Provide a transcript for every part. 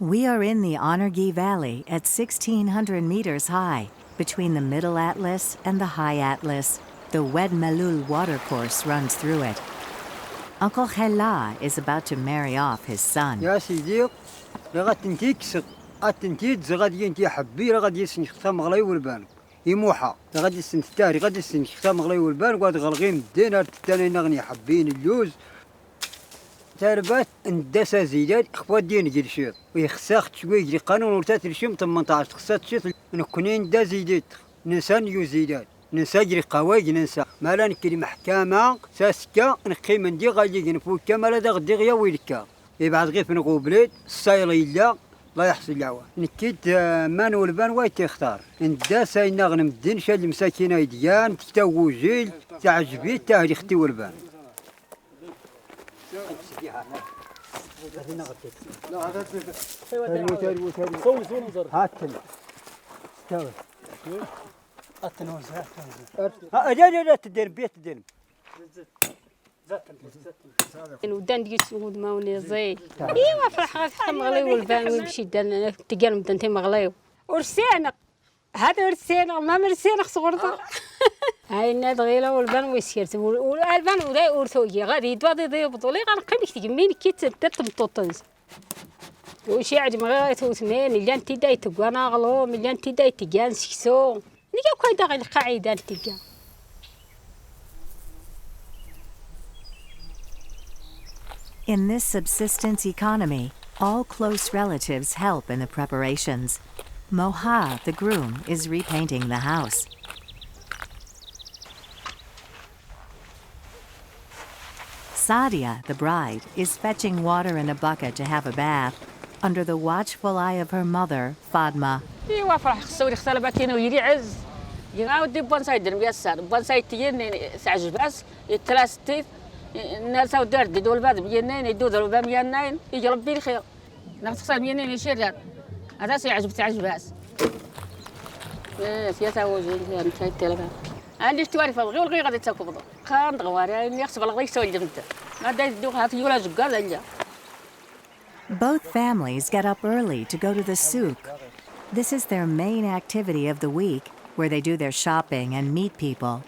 We are in the Onergi Valley at 1,600 meters high, between the Middle Atlas and the High Atlas. The Wed Melul watercourse runs through it. Uncle Hela is about to marry off his son. يا سيدي لغتنتي كسق أتنتي زغادي أنتي حبي لغادي سنختار مغلاي والبان يموحى لغادي سنتاري غادي سنختار مغلاي والبان وغادي غلغيم الدينار تاني نغني حبين اللوز تربات ندسا زيدات اخوات دين ديال الشيط ويخساخ شويه ديال قانون ورتات الشيم 18 خسات شيط نكونين دا زيدات ننسى نيو زيدات ننسى جري قوايج ننسى مالا نكري محكمة ساسكا نقيم ندي غادي نفوت كامل هذا غدي غيا ويلكا يبعد غير في نغوبليت السايل إلا لا يحصل العوا نكيت مان والبان واي تختار ندا ساينا غنم الدين شاد المساكينة ديان تتوجيل تعجبي تاهلي ختي والبان لا هذا سوي نظر هاتل استوى التنوز لا تدير بيت تدير ودان ديال السود ما وني زي ايوا فرح غتحط مغلي والبان ويمشي دان تقال دانتي مغلي ورسانق هذا ورسانق ما مرسانق صغرطه هاي الناد غيله والبان ويسيرت والبان ودا ورثوي غادي يدوي بطولي غنقيم تجمين كيت تمطوطنز وشي عاد مغا توثنين اللي انت داي تقوانا غلو اللي انت داي تجان سكسو نيا كايدا غير القاعده تلقى. In this subsistence economy, all close relatives help in the preparations. Moha, the groom, is repainting the house. Sadia, the bride, is fetching water in a bucket to have a bath, under the watchful eye of her mother, Fadma. ايوا فرح خصو يختار باكينو يري عز يعاود بونسايد الميسار بونسايد تيين سعجباس يتلاستي الناس ودار دول بعد بينين يدودوا بمينين يجي ربي الخير نخص بينين يشير هذا سيعجب تعجباس سياسه وجين نتاي التلفون عندي تواري فالغي والغي غادي تاكل خان غواري اللي يخص بالغي يسوي الجمد غادا يدوها في ولا جكال لا. Both families get up early to go to the souk. This is their main activity of the week, where they do their shopping and meet people.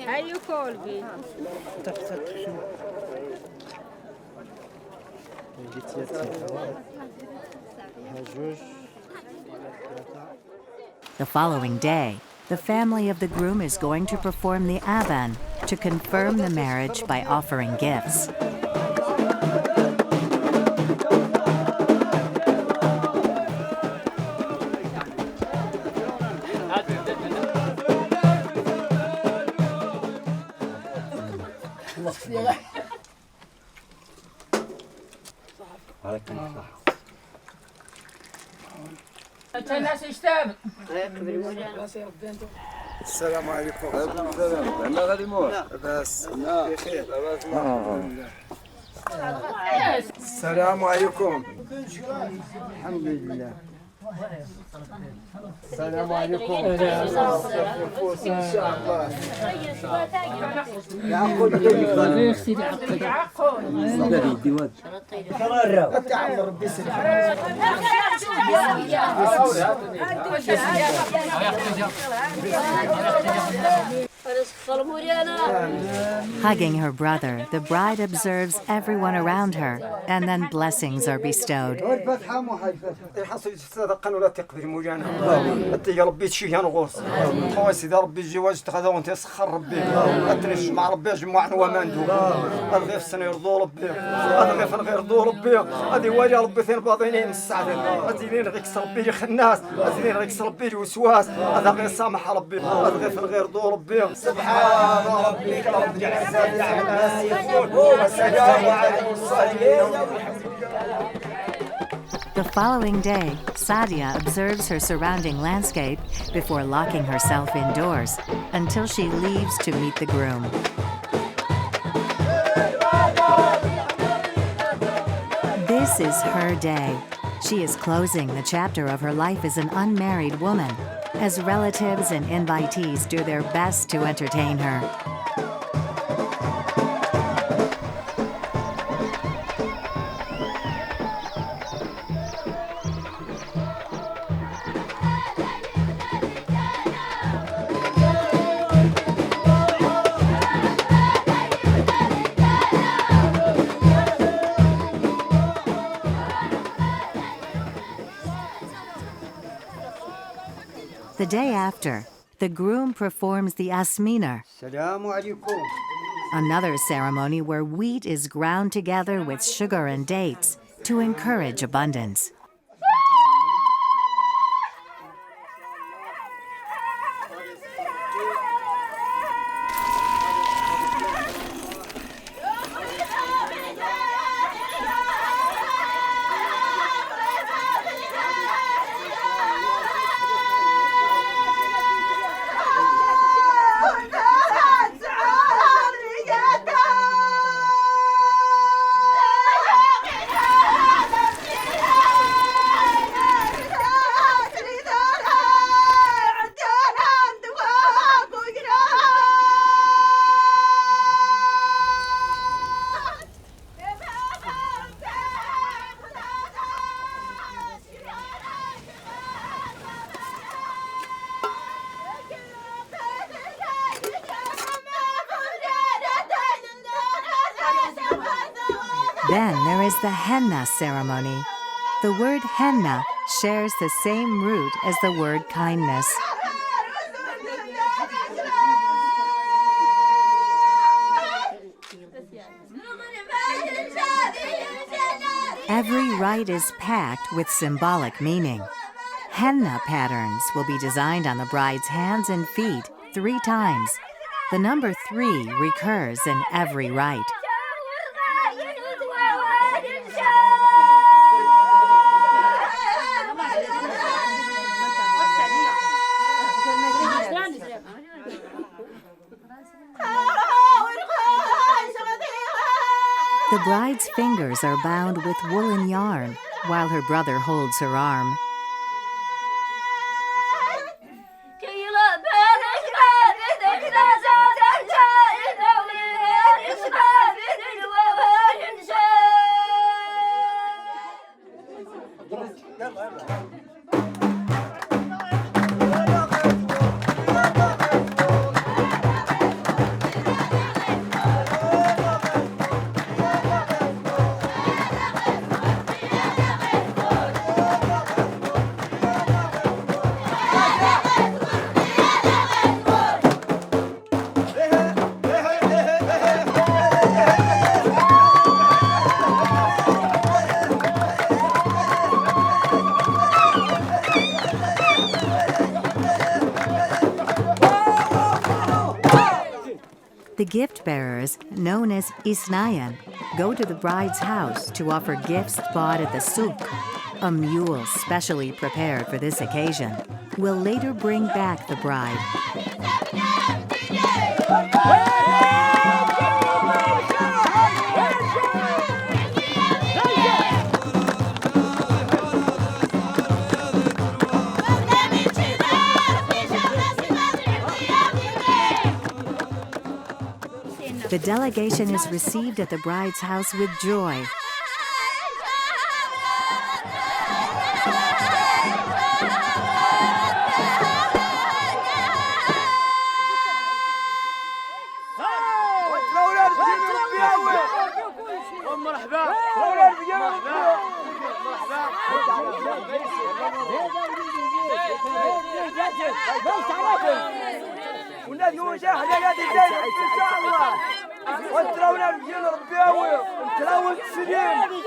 هاي كولبي The following day, the family of the groom is going to perform the Avan to confirm the marriage by offering gifts. السلام عليكم. السلام. لا غادي مور. بس. بخير. السلام عليكم. الحمد لله. السلام عليكم. الفوس ان شاء الله. يعقل ربي يسلمك. Hugging her brother, the bride observes everyone around her, and then blessings are bestowed. الحصيد صدقا ولا تقبل مولانا انت يا ربي تشي نغوص خويا سيدي ربي الجواز تخذا وانت سخر ربي اتنش مع ربي جمعنا وماندو هذا غير السنه يرضو ربي هذا غير غير يرضو ربي هذه والي ربي ثين باطنين السعدين هذه لين غيكس ربي لي خناس هذه لين غيكس ربي لي وسواس هذا غير سامح ربي هذا غير غير يرضو ربي سبحان ربك رب العزه عما يصفون وسلام على المرسلين. The following day, Sadia observes her surrounding landscape before locking herself indoors until she leaves to meet the groom. This is her day. She is closing the chapter of her life as an unmarried woman, as relatives and invitees do their best to entertain her. The day after, the groom performs the asminer, السلام عليكم. another ceremony where wheat is ground together with sugar and dates to encourage abundance. Then there is the henna ceremony. The word henna shares the same root as the word kindness. Every rite is packed with symbolic meaning. Henna patterns will be designed on the bride's hands and feet 3 times. The number 3 recurs in every rite. The bride's fingers are bound with woolen yarn while her brother holds her arm. The gift bearers, known as Isnayan, go to the bride's house to offer gifts bought at the souk. A mule specially prepared for this occasion will later bring back the bride. The delegation is received at the bride's house with joy. والناس وجاه ليلة الدين إن شاء الله وانتراونا الجيل ربياوي وانتراونا السنين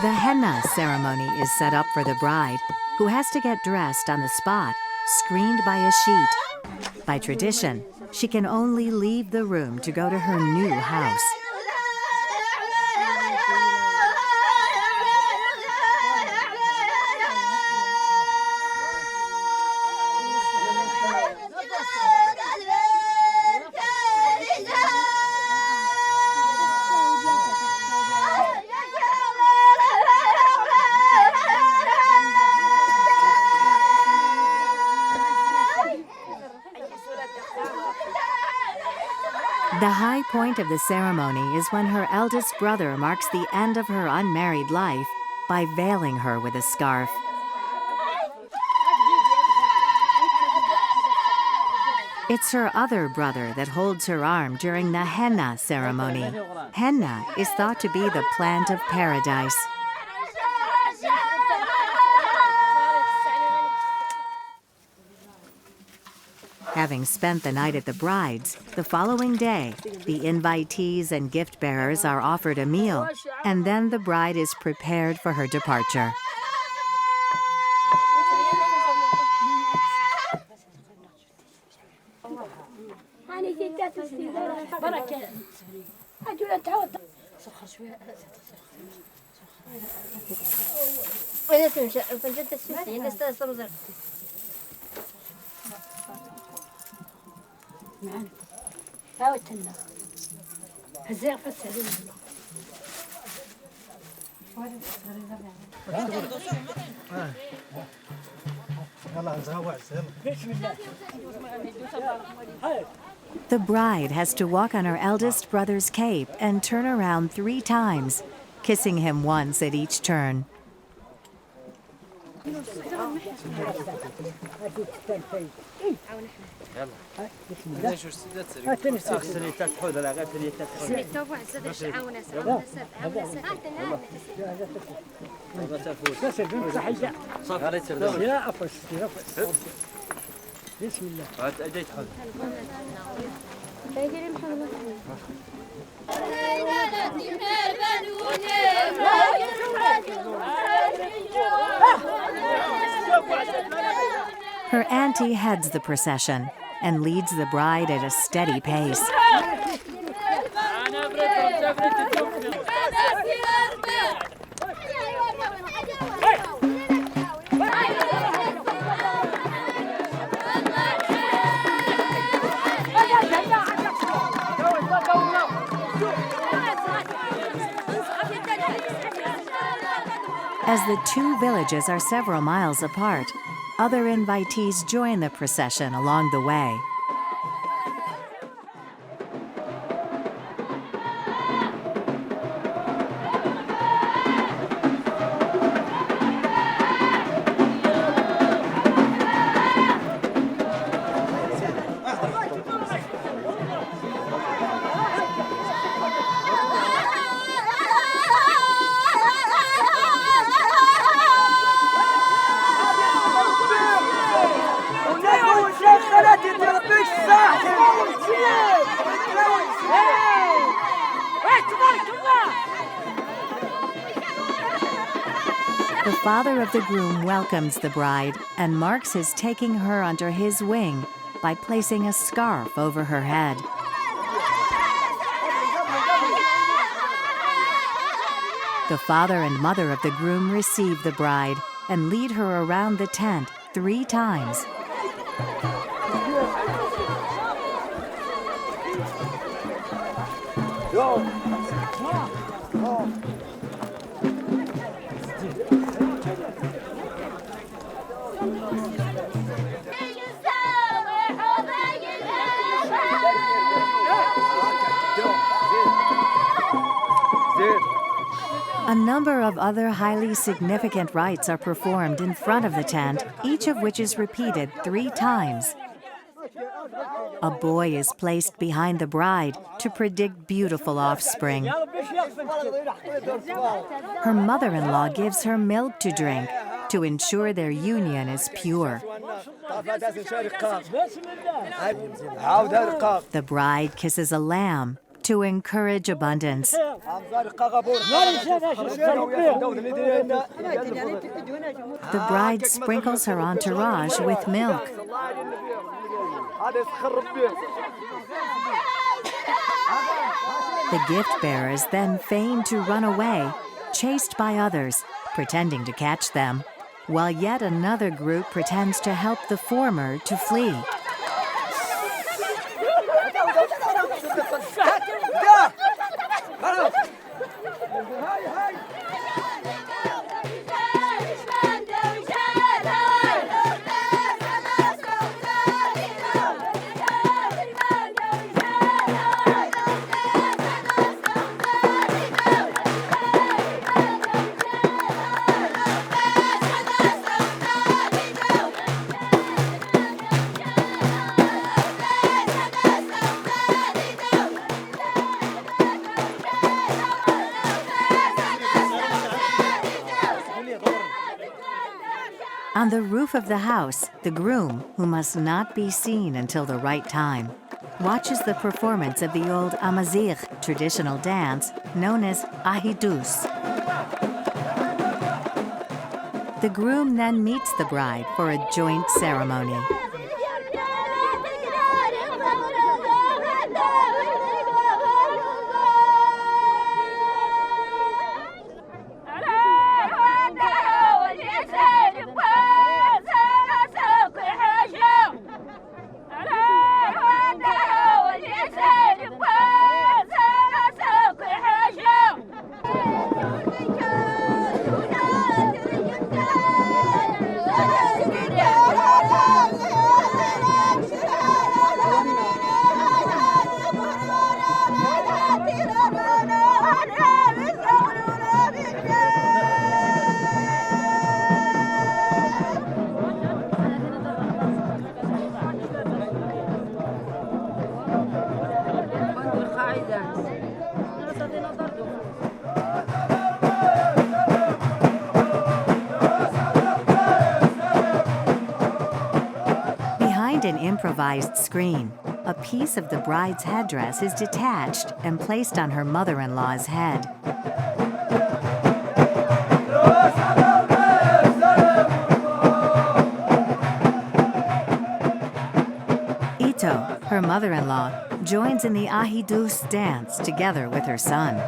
The henna ceremony is set up for the bride, who has to get dressed on the spot, screened by a sheet. By tradition, she can only leave the room to go to her new house. The high point of the ceremony is when her eldest brother marks the end of her unmarried life by veiling her with a scarf. It's her other brother that holds her arm during the henna ceremony. Henna is thought to be the plant of paradise. Having spent the night at the bride's, the following day, the invitees and gift bearers are offered a meal, and then the bride is prepared for her departure. The bride has to walk on her eldest brother's cape and turn around 3 times, kissing him once at each turn. Her auntie heads the procession and leads the bride at a steady pace. As the 2 villages are several miles apart, other invitees join the procession along the way. The father of the groom welcomes the bride and marks his taking her under his wing by placing a scarf over her head. The father and mother of the groom receive the bride and lead her around the tent 3 times. A number of other highly significant rites are performed in front of the tent, each of which is repeated 3 times. A boy is placed behind the bride to predict beautiful offspring. Her mother-in-law gives her milk to drink to ensure their union is pure. The bride kisses a lamb to encourage abundance. The bride sprinkles her entourage with milk. The gift-bearers then feign to run away, chased by others, pretending to catch them, while yet another group pretends to help the former to flee. On the roof of the house, the groom, who must not be seen until the right time, watches the performance of the old Amazigh traditional dance known as Ahidus. The groom then meets the bride for a joint ceremony. Behind an improvised screen, a piece of the bride's headdress is detached and placed on her mother-in-law's head. Ito, her mother-in-law, joins in the Ahidus dance together with her son.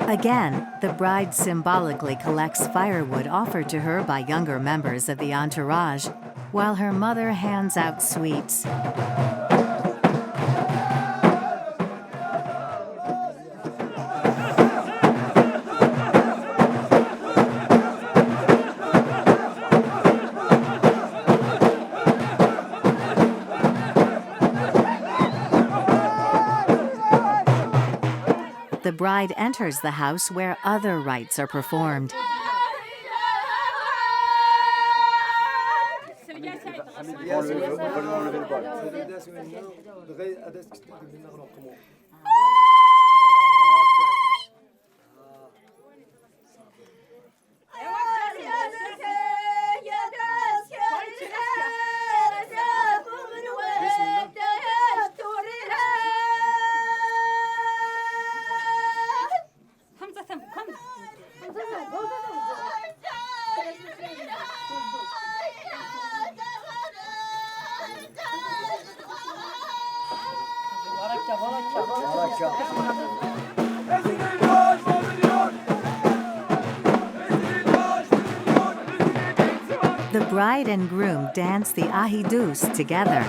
Again, the bride symbolically collects firewood offered to her by younger members of the entourage, while her mother hands out sweets. The bride enters the house where other rites are performed. The bride and groom dance the Ahidus together.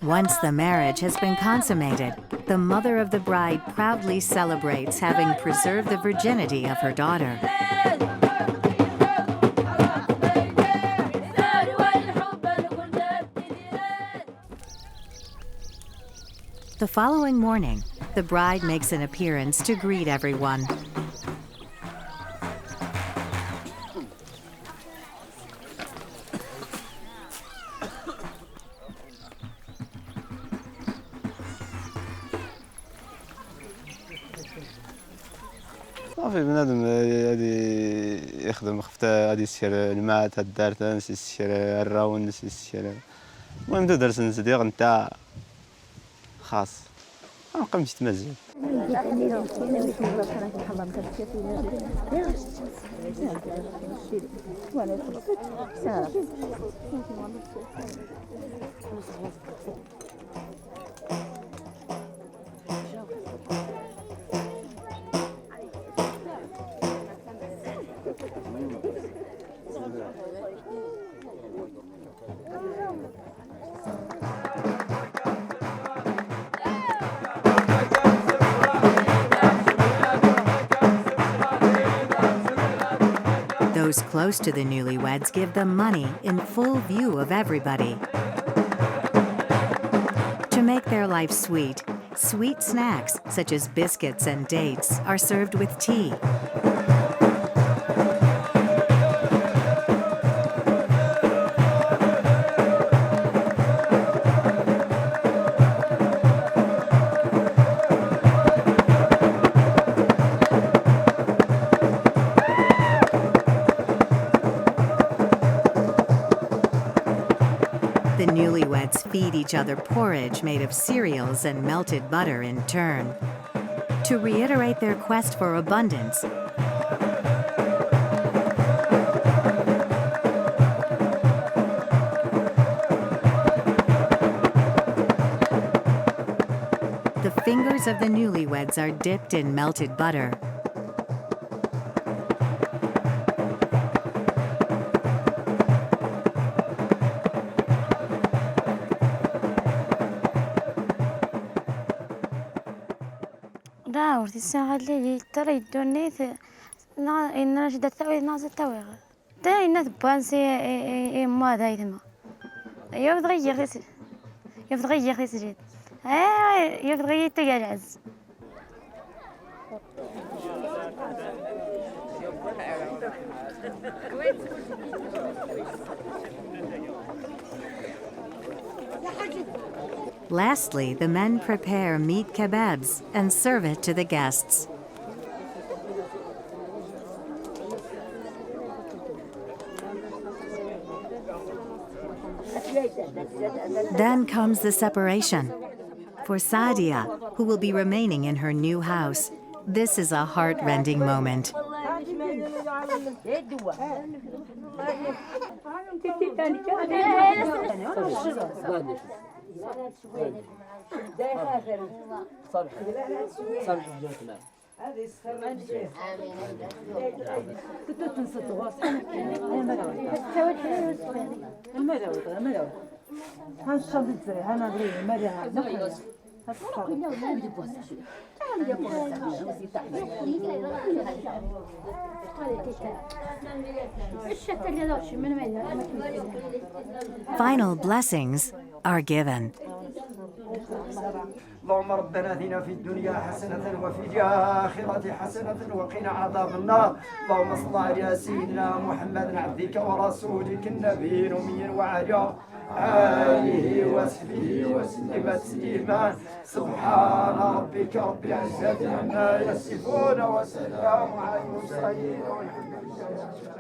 Once the marriage has been consummated, the mother of the bride proudly celebrates having preserved the virginity of her daughter. The following morning, the bride makes an appearance to greet everyone. صافي بنادم غادي يخدم خفتا غادي يسير الماء تاع الدار نسي يسير الراون نسي يسير المهم تدرس نصديق نتاع خاص ما نقمش تمزج Those close to the newlyweds give them money in full view of everybody. To make their life sweet, sweet snacks such as biscuits and dates are served with tea. The newlyweds feed each other porridge made of cereals and melted butter in turn. To reiterate their quest for abundance, the fingers of the newlyweds are dipped in melted butter. داور الساعة اللي ترى يدوني إن جدت تاوي نازل تاوي دا إن تبانسي ما دايما يبغى يغير سجد يبغى تجال عز Lastly, the men prepare meat kebabs and serve it to the guests. Then comes the separation. For Sadia, who will be remaining in her new house, this is a heart-rending moment. Final blessings are given. اللهم ربنا آتنا في الدنيا حسنة وفي الآخرة حسنة وقنا عذاب النار. اللهم صل على سيدنا محمد عبدك ورسولك النبي الأمي وعلى آله وصحبه وسلم تسليما. سبحان ربك رب العزة عما يصفون وسلام على المرسلين والحمد لله.